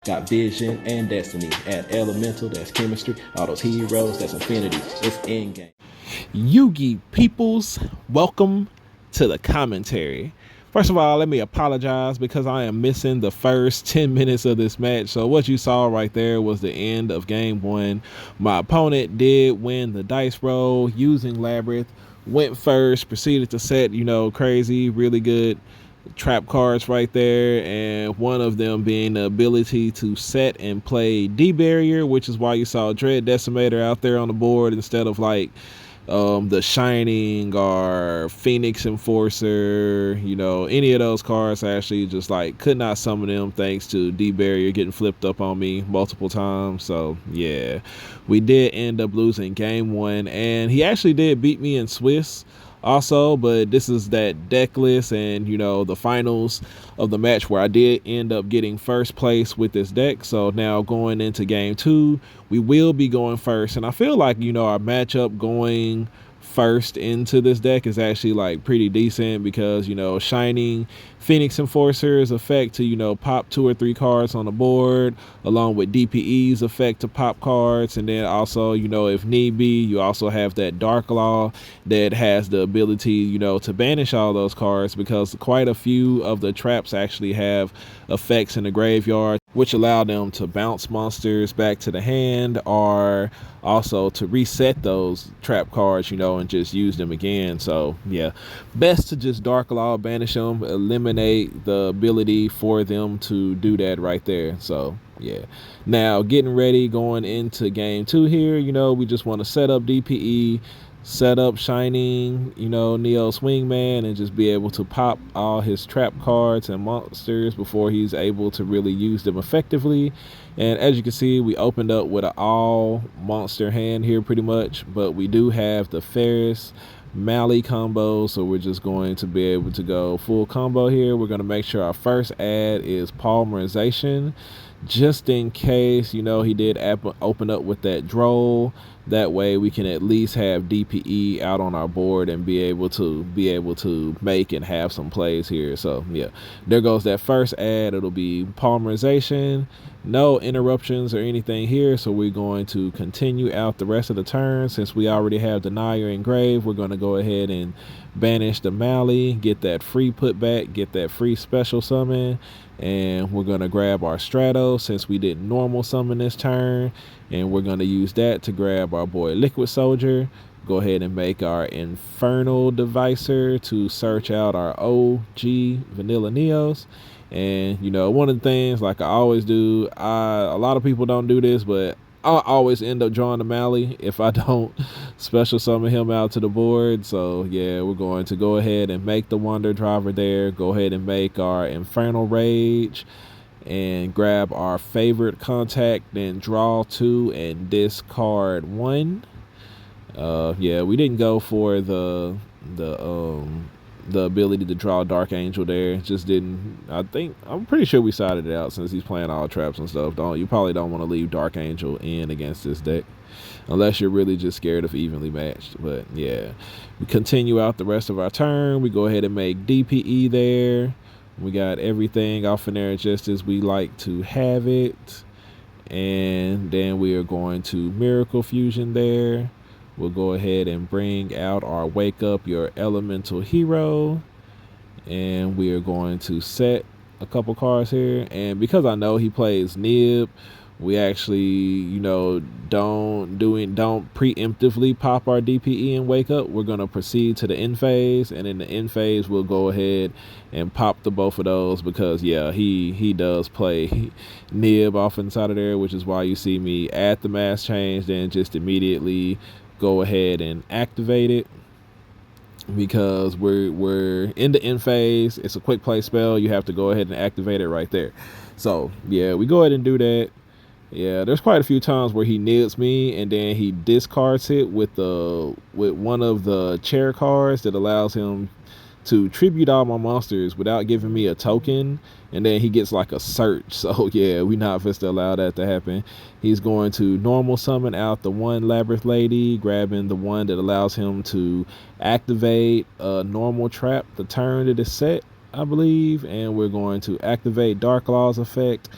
Got vision and destiny. Add elemental, that's chemistry. All those heroes, that's infinity. It's endgame. Yugi peoples, welcome to the commentary. First of all, let me apologize because I am missing the first 10 minutes of this match. So what you saw right there was the end of game one. My opponent did win the dice roll using Labrynth. Went first, proceeded to set, crazy, really good trap cards right there, and one of them being the ability to set and play D barrier, which is why you saw Dread Decimator out there on the board instead of like the Shining or Phoenix Enforcer, any of those cards. I actually just like could not summon them thanks to D barrier getting flipped up on me multiple times. So yeah, we did end up losing game one, and he actually did beat me in Swiss also, but this is that deck list and the finals of the match where I did end up getting first place with this deck. So now going into game two, we will be going first, and I feel like our matchup going first into this deck is actually like pretty decent because Shining Phoenix Enforcer's effect to pop 2 or 3 cards on the board, along with DPE's effect to pop cards, and then also if need be, you also have that Dark Law that has the ability to banish all those cards, because quite a few of the traps actually have effects in the graveyard which allow them to bounce monsters back to the hand, or also to reset those trap cards and just use them again. So yeah, best to just Dark Law, banish them, eliminate the ability for them to do that right there. So yeah, now getting ready going into game two here, we just want to set up DPE, set up Shining, Neo Swingman, and just be able to pop all his trap cards and monsters before he's able to really use them effectively. And as you can see, we opened up with an all monster hand here pretty much, but we do have the Ferris Mally combo, so we're just going to be able to go full combo here. We're going to make sure our first add is Polymerization, just in case he did open up with that Droll. That way we can at least have DPE out on our board and be able to make and have some plays here. So yeah, there goes that first add. It'll be Polymerization, no interruptions or anything here, so we're going to continue out the rest of the turn. Since we already have Denier engraved, we're going to go ahead and banish the Mally, get that free putback, get that free special summon, and we're going to grab our Strato since we didn't normal summon this turn, and we're going to use that to grab our boy Liquid Soldier. Go ahead and make our Infernal Devicer to search out our OG Vanilla Neos. And one of the things, like I always do, a lot of people don't do this, but I always end up drawing the Mally if I don't special summon him out to the board. So yeah, we're going to go ahead and make the Wonder Driver there. Go ahead and make our Infernal Rage and grab our favorite contact, then draw 2 and discard 1. Yeah, we didn't go for the ability to draw Dark Angel there. Just didn't. I'm pretty sure we sided it out since he's playing all traps and stuff. You probably don't want to leave Dark Angel in against this deck unless you're really just scared of evenly matched. But yeah, we continue out the rest of our turn. We go ahead and make DPE there. We got everything off in there just as we like to have it, and then we are going to Miracle Fusion there. We'll go ahead and bring out our Wake Up Your Elemental Hero, and we are going to set a couple cards here. And because I know he plays Nib, we actually don't preemptively pop our DPE and Wake Up. We're going to proceed to the end phase, and in the end phase we'll go ahead and pop the both of those, because yeah, he does play Nib off inside of there, which is why you see me add the mass change, then just immediately go ahead and activate it, because we're in the end phase. It's a quick play spell. You have to go ahead and activate it right there. So yeah, we go ahead and do that. Yeah, there's quite a few times where he nibs me and then he discards it with one of the chair cards that allows him to tribute all my monsters without giving me a token, and then he gets like a search. So yeah, we not supposed to allow that to happen. He's going to normal summon out the one Labrynth lady, grabbing the one that allows him to activate a normal trap the turn that is set, I believe, and we're going to activate Dark Law's effect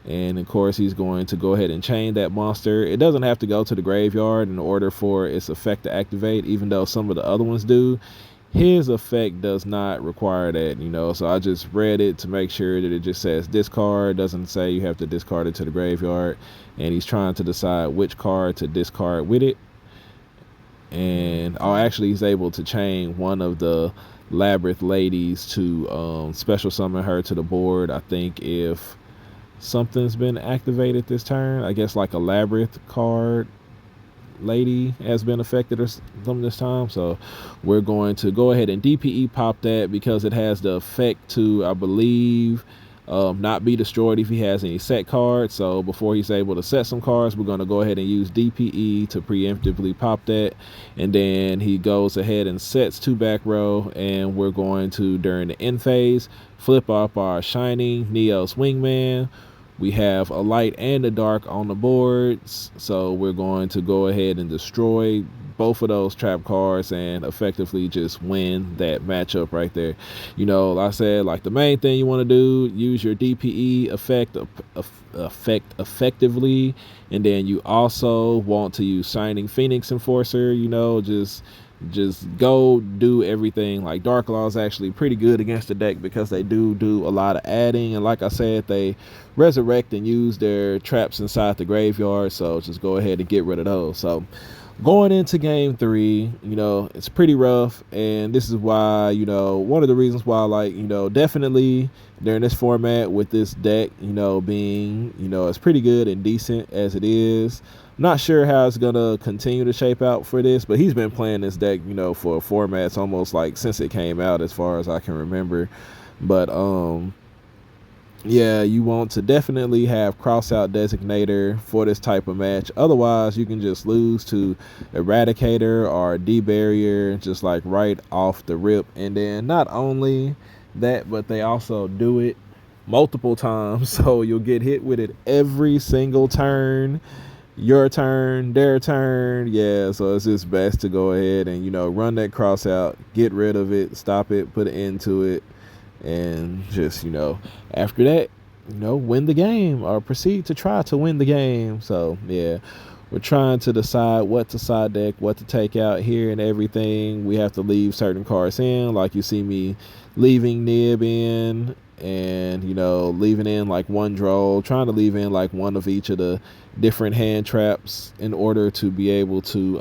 And of course, he's going to go ahead and chain that monster. It doesn't have to go to the graveyard in order for its effect to activate, even though some of the other ones do. His effect does not require that, you know, so I just read it to make sure that it just says discard. It doesn't say you have to discard it to the graveyard, and he's trying to decide which card to discard with it. And actually, he's able to chain one of the Labrynth ladies to special summon her to the board. I think if something's been activated this turn, I guess like a Labrynth card lady has been affected or something this time, so we're going to go ahead and DPE pop that because it has the effect to, I believe, not be destroyed if he has any set cards. So before he's able to set some cards, we're going to go ahead and use DPE to preemptively pop that, and then he goes ahead and sets 2 back row, and we're going to, during the end phase, flip up our Shining Neos Wingman. We have a light and a dark on the boards, so we're going to go ahead and destroy both of those trap cards and effectively just win that matchup right there. You know, like I said, like the main thing you want to do, use your DPE effect effectively, and then you also want to use Shining Phoenix Enforcer. You know, just go do everything. Like Dark Law is actually pretty good against the deck because they do a lot of adding, and like I said, they resurrect and use their traps inside the graveyard, so just go ahead and get rid of those. So going into game 3, you know, it's pretty rough, and this is why, you know, one of the reasons why, like, you know, definitely during this format with this deck, you know, being, you know, as pretty good and decent as it is, I'm not sure how it's gonna continue to shape out for this, but he's been playing this deck, you know, for formats almost like since it came out, as far as I can remember. But yeah, you want to definitely have Crossout Designator for this type of match. Otherwise, you can just lose to Eradicator or D-Barrier just like right off the rip. And then not only that, but they also do it multiple times, so you'll get hit with it every single turn. Your turn, their turn. Yeah, so it's just best to go ahead and, you know, run that Crossout, get rid of it, stop it, put an end to it, and just, you know, after that, you know, win the game or proceed to try to win the game. So yeah, we're trying to decide what to side deck, what to take out here and everything. We have to leave certain cards in, like you see me leaving Nib in, and, you know, leaving in like one droll, trying to leave in like one of each of the different hand traps in order to be able to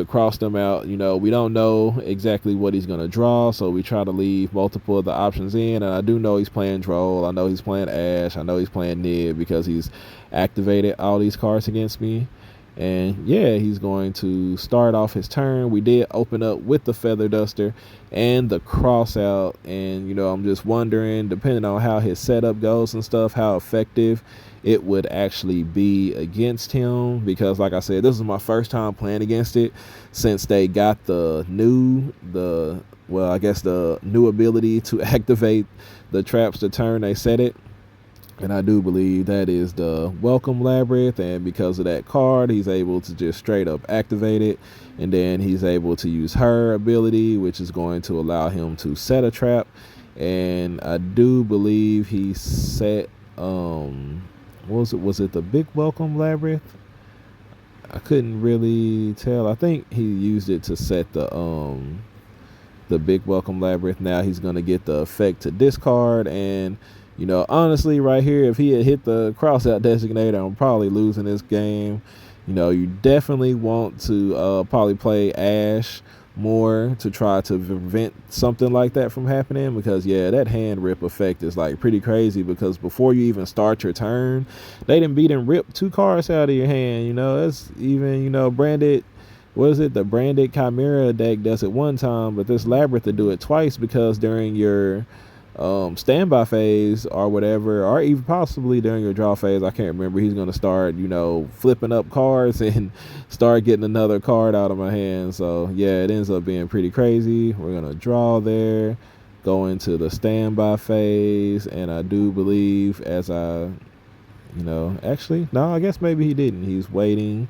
cross them out. You know, we don't know exactly what he's going to draw, so we try to leave multiple of the options in. And I do know he's playing Droll, I know he's playing Ash, I know he's playing Nib because he's activated all these cards against me. And yeah, he's going to start off his turn. We did open up with the Feather Duster and the Crossout, and, you know, I'm just wondering, depending on how his setup goes and stuff, how effective it would actually be against him, because like I said, this is my first time playing against it since they got the new ability to activate the traps the turn they set it. And I do believe that is the Welcome Labrynth, and because of that card, he's able to just straight up activate it, and then he's able to use her ability, which is going to allow him to set a trap. And I do believe he set was it the Big Welcome Labrynth? I couldn't really tell. I think he used it to set the Big Welcome Labrynth. Now he's gonna get the effect to discard, and, you know, honestly, right here, if he had hit the Crossout Designator, I'm probably losing this game. You know, you definitely want to probably play Ash more to try to prevent something like that from happening, because yeah, that hand rip effect is like pretty crazy, because before you even start your turn, they didn't beat and rip 2 cards out of your hand. You know, that's even, you know, branded, what is it, the branded Chimera deck does it one time, but this Labrynth to do it twice, because during your standby phase or whatever, or even possibly during your draw phase, I can't remember, he's going to start, you know, flipping up cards and start getting another card out of my hand. So yeah, it ends up being pretty crazy. We're going to draw there, go into the standby phase, and I do believe, as I, you know, actually, no, I guess maybe he didn't. He's waiting,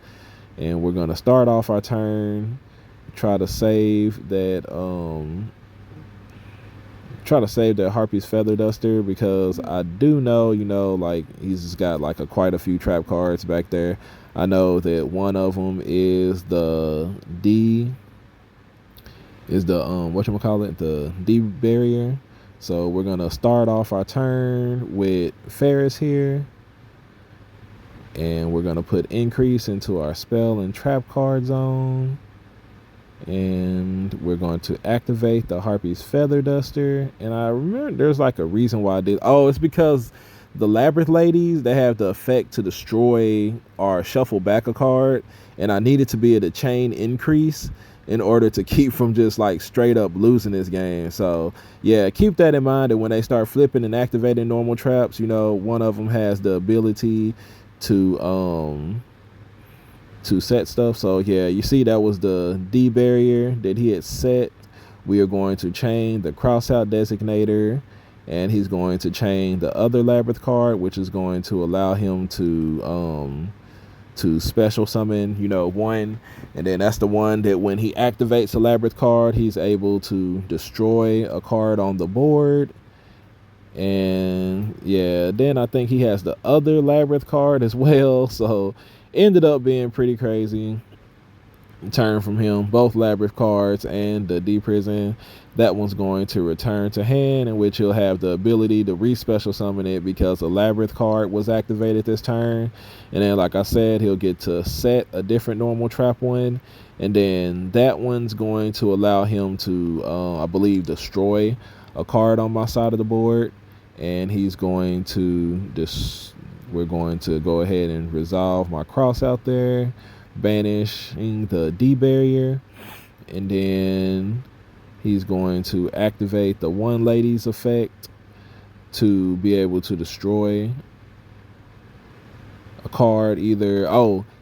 and we're going to start off our turn, try to save that try to save that Harpy's Feather Duster because I do know, you know, like he's just got like quite a few trap cards back there. I know that one of them is the whatchamacallit, the D barrier. So we're gonna start off our turn with Ferris here. And we're gonna put increase into our spell and trap card zone. And we're going to activate the Harpy's Feather Duster. And I remember there's like a reason why I did. Oh, it's because the Labrynth ladies, they have the effect to destroy or shuffle back a card. And I needed to be able to chain increase in order to keep from just like straight up losing this game. So yeah, keep that in mind that when they start flipping and activating normal traps, you know, one of them has the ability to set stuff. So yeah, you see that was the D barrier that he had set. We are going to chain the Crossout designator, and he's going to chain the other Labrynth card, which is going to allow him to special summon, you know, one. And then that's the one that when he activates a Labrynth card, he's able to destroy a card on the board. And yeah, then I think he has the other Labrynth card as well. So ended up being pretty crazy turn from him. Both Labrynth cards and the D prison, that one's going to return to hand, in which he'll have the ability to re-special summon it because a Labrynth card was activated this turn. And then like I said, he'll get to set a different normal trap one, and then that one's going to allow him to I believe destroy a card on my side of the board. And he's going to we're going to go ahead and resolve my cross out there, banishing the D barrier, and then he's going to activate the one lady's effect to be able to destroy a card. Either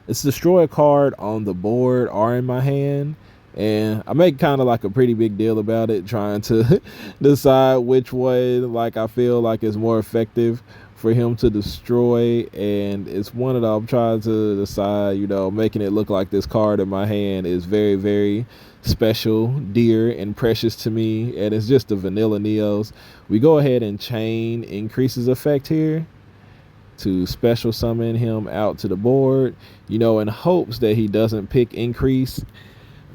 it's destroy a card on the board or in my hand. And I make kind of like a pretty big deal about it, trying to decide which one like I feel like is more effective for him to destroy. And it's one of the, I'm trying to decide, you know, making it look like this card in my hand is very, very special, dear, and precious to me. And it's just the vanilla Neos. We go ahead and chain increases effect here to special summon him out to the board, you know, in hopes that he doesn't pick increase.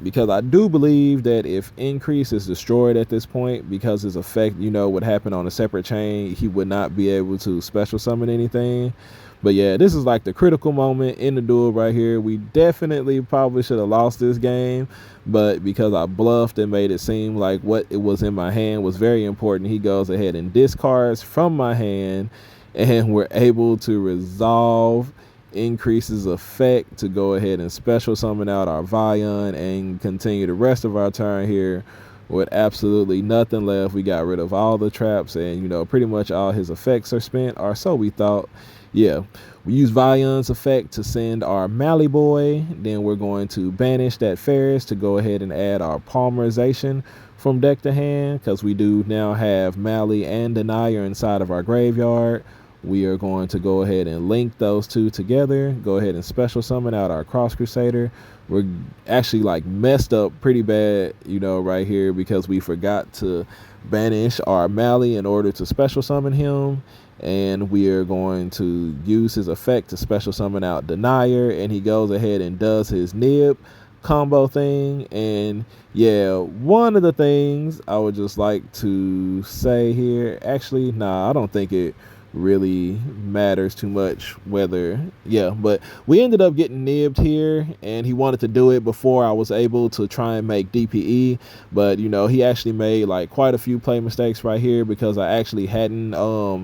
Because I do believe that if increase is destroyed at this point, because his effect, you know, would happen on a separate chain, he would not be able to special summon anything. But yeah, this is like the critical moment in the duel right here. We definitely probably should have lost this game, but because I bluffed and made it seem like what it was in my hand was very important, he goes ahead and discards from my hand, and we're able to resolve increases effect to go ahead and special summon out our Vion and continue the rest of our turn here with absolutely nothing left. We got rid of all the traps, and you know, pretty much all his effects are spent, or so we thought. Yeah, we use Vion's effect to send our Mally Boy. Then we're going to banish that Ferris to go ahead and add our Palmerization from deck to hand, because we do now have Mally and Denier inside of our graveyard. We are going to go ahead and link those two together, go ahead and special summon out our Cross Crusader. We're actually like messed up pretty bad, you know, right here, because we forgot to banish our Mally in order to special summon him. And we are going to use his effect to special summon out Denier, and he goes ahead and does his nib combo thing. And yeah, one of the things I would just like to say here, actually, nah, I don't think it really matters too much whether, yeah, but we ended up getting nibbed here, and he wanted to do it before I was able to try and make DPE. But you know, he actually made like quite a few play mistakes right here, because I actually hadn't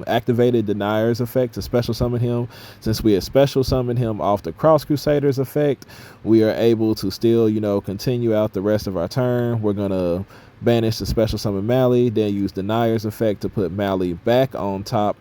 activated Denier's effect to special summon him. Since we had special summoned him off the Cross Crusader's effect, we are able to still, you know, continue out the rest of our turn. We're gonna banish the special summon Mally, then use Denier's effect to put Mally back on top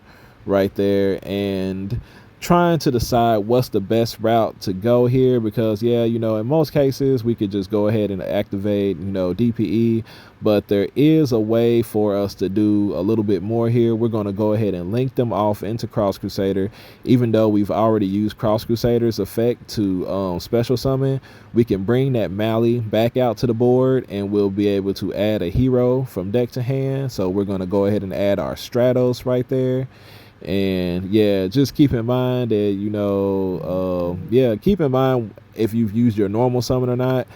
right there. And trying to decide what's the best route to go here, because yeah, you know, in most cases we could just go ahead and activate, you know, DPE, but there is a way for us to do a little bit more here. We're going to go ahead and link them off into Cross Crusader. Even though we've already used Cross Crusader's effect to special summon, we can bring that Mally back out to the board and we'll be able to add a hero from deck to hand. So we're going to go ahead and add our Stratos right there. And yeah, just keep in mind that, you know, keep in mind if you've used your normal summon or not,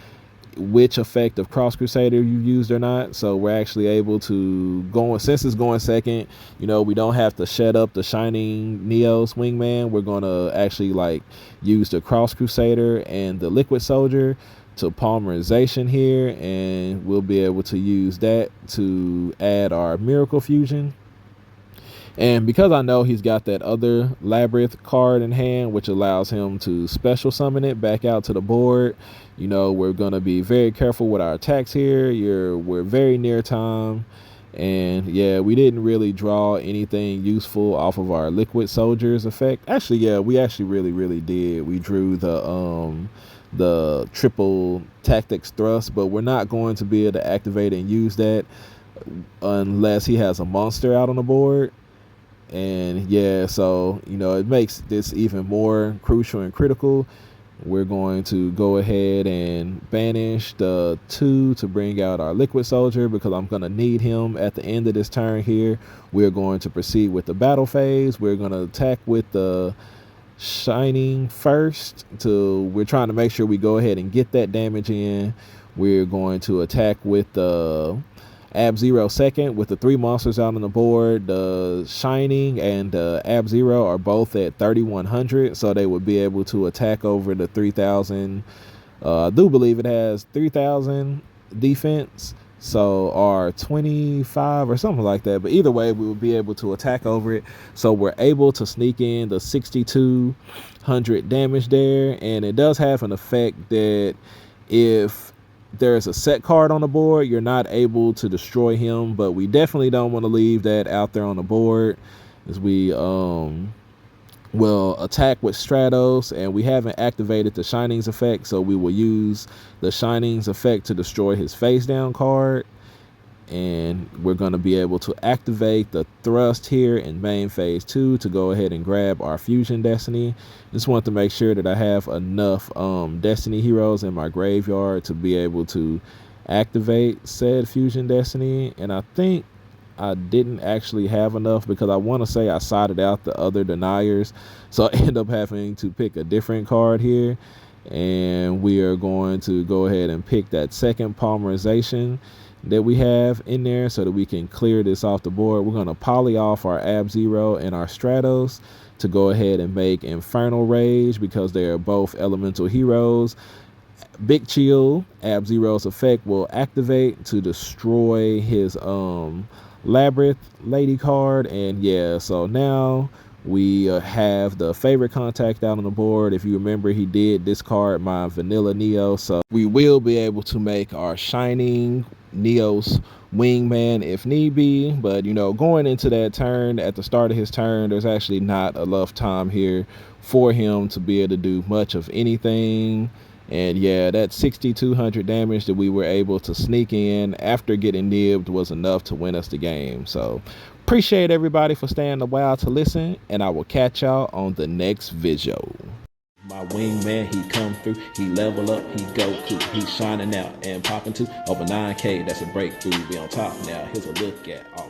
which effect of Cross Crusader you used or not. So we're actually able to go, since it's going second, you know, we don't have to shut up the Shining Neos Wingman. We're going to actually like use the Cross Crusader and the Liquid Soldier to polymerization here, and we'll be able to use that to add our Miracle Fusion. And because I know he's got that other Labrynth card in hand, which allows him to special summon it back out to the board, you know, we're going to be very careful with our attacks here. We're very near time. And yeah, we didn't really draw anything useful off of our Liquid Soldiers effect. Actually, yeah, we actually really did. We drew the triple tactics thrust, but we're not going to be able to activate and use that unless he has a monster out on the board. And yeah, so, you know, it makes this even more crucial and critical. We're going to go ahead and banish the 2 to bring out our Liquid Soldier, because I'm going to need him at the end of this turn here. We're going to proceed with the battle phase. We're going to attack with the Shining first. We're trying to make sure we go ahead and get that damage in. We're going to attack with the Ab-Zero second with the 3 monsters out on the board. The Shining and the Ab-Zero are both at 3,100, so they would be able to attack over the 3,000. I do believe it has 3,000 defense, so or 25 or something like that. But either way, we will be able to attack over it. So we're able to sneak in the 6,200 damage there, and it does have an effect that if there's a set card on the board, you're not able to destroy him, but we definitely don't want to leave that out there on the board, as we will attack with Stratos, and we haven't activated the Shining's effect, so we will use the Shining's effect to destroy his face down card. And we're going to be able to activate the thrust here in main phase 2 to go ahead and grab our Fusion Destiny. Just want to make sure that I have enough Destiny heroes in my graveyard to be able to activate said Fusion Destiny. And I think I didn't actually have enough, because I want to say I sided out the other deniers, so I end up having to pick a different card here. And we are going to go ahead and pick that second polymerization that we have in there so that we can clear this off the board. We're going to poly off our Ab-Zero and our Stratos to go ahead and make Infernal Rage, because they are both elemental heroes. Big Chill, Ab-Zero's effect will activate to destroy his Labrynth lady card. And yeah, so now we have the favorite contact out on the board. If you remember, he did discard my vanilla Neo, so we will be able to make our Shining Neos Wingman if need be. But you know, going into that turn, at the start of his turn, there's actually not enough time here for him to be able to do much of anything. And yeah, that 6,200 damage that we were able to sneak in after getting nibbed was enough to win us the game. So appreciate everybody for staying a while to listen, and I will catch y'all on the next video. My wingman, he come through, he level up, he go through, he's shining out and popping to over 9K. That's a breakthrough. We on top now. Here's a look at all